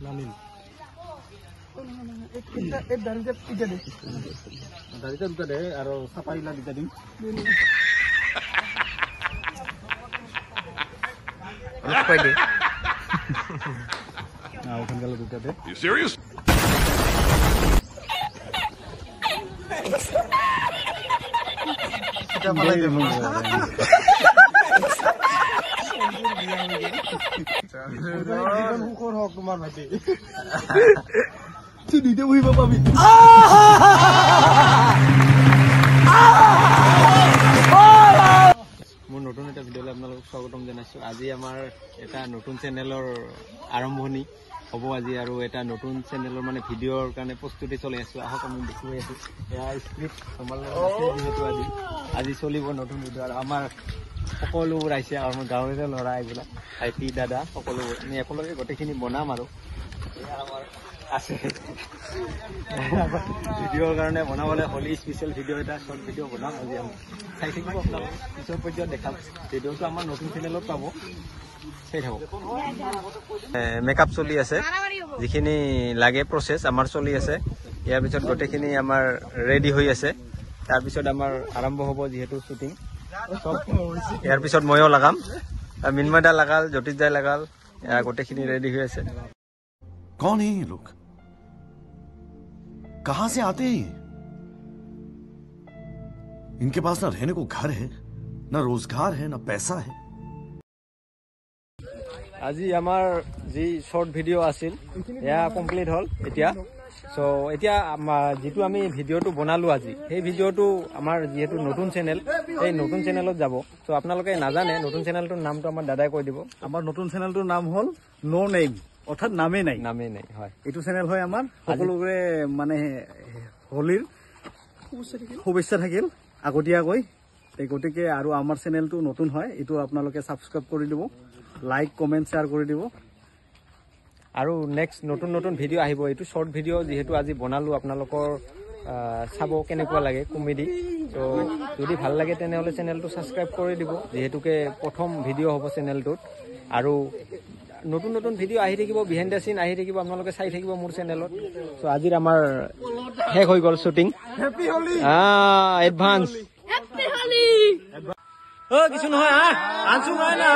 নামিল দাড়িটা দুটা দে আৰু চাপাইলা দুটা দিম ওখানকালে দুটা দে সিরিয়াস এটা পালাই দেব জীবন হুকর হক তোমার ভাইতে তুই দিতে বহিব পাবি মোৰ নতুন এটা ভিডিঅ'লৈ আপোনালোকক স্বাগতম জনাইছো আজি আমাৰ এটা নতুন চেনেলৰ আৰম্ভণি হ'ব আজি আৰু এটা নতুন চেনেলৰ মানে ভিডিঅ'ৰ কাৰণে প্ৰস্তুতি চলাই আছো আহক আমি দেখি আছো এয়া স্ক্ৰিপ্ট আমাৰ লগত আছে যিহেতু আজি চলিব নতুন ভিডিঅ' আৰু আমাৰ সকলো ৰাইছে আমাৰ গাঁৱৰে ল'ৰা এইবিলাক ভাইটি দাদা সকলোবোৰ আমি একেলগে গোটেইখিনি বনাম আৰু এয়া আমাৰ আছে ভিডিঅ'ৰ কাৰণে বনাবলৈ হলি স্পেচিয়েল ভিডিঅ' এটা শ্বৰ্ট ভিডিঅ' বনাম আজি আমি চাই থাকিব আপোনালোক পিছৰ পৰ্যায়ত দেখাম ভিডিঅ'টো আমাৰ নতুন চেনেলত পাব চাই থাকক মেকআপ চলি আছে যিখিনি লাগে প্ৰচেছ আমাৰ চলি আছে ইয়াৰ পিছত গোটেইখিনি আমাৰ ৰেডি হৈ আছে তাৰপিছত আমাৰ আৰম্ভ হ'ব যিহেতু শ্বুটিং সব ইয়াৰ পিছত ময়ো লগাম মিনময় দা লগাল জ্যোতিষ দাই লগাল গোটেইখিনি ৰেডি হৈ আছে कौन है ये लोग कहां से आते हैं इनके पास ना रहने को घर है ना रोजगार है ना पैसा है আজি আমাৰ যি শৰ্ট ভিডিঅ' আছিল এয়া কমপ্লিট হ'ল এতিয়া সো এতিয়া যেটো আমি ভিডিঅ'টো বনালো আজি সেই ভিডিঅ'টো আমাৰ যেহেতু নতুন চেনেল এই নতুন চেনেলত যাব সো আপোনালোকে নাজানে নতুন চেনেলটোৰ নামটো আমাৰ দাদাই কৈ দিব আমাৰ নতুন চেনেলটোৰ নাম হ'ল নো নেম অৰ্থাৎ নামেই নাই হয় এইটো চেনেল হয় আমাৰ সকলোৰে মানে হোলীৰ শুভেচ্ছা থাকিল আগতীয়াকৈ গতিকে আৰু আমাৰ চেনেলটো নতুন হয় এইটো আপোনালোকে সাবস্ক্ৰাইব কৰি দিব লাইক কমেন্ট শেয়াৰ কৰি দিব আৰু নেক্সট নতুন নতুন ভিডিঅ' আহিব এইটো শৰ্ট ভিডিঅ' যেহেতু আজি বনালো আপোনালোকৰ চাব কেনেকুৱা লাগে কমেডি তো যদি ভাল লাগে তেনেহ'লে চেনেলটো সাবস্ক্ৰাইব কৰি দিব যেহেতুকে প্ৰথম ভিডিঅ' হ'ব চেনেলটোত আৰু নতুন নতুন ভিডিঅ' আহি থাকিব বিহাইণ্ড দ্য চিন আহি থাকিব আপোনালোকে চাই থাকিব মোৰ চেনেলত সো আজিৰ আমাৰ শেষ হৈ গ'ল shooting happy Holi advance happy Holi কিছু নহয় আনছো নহয় না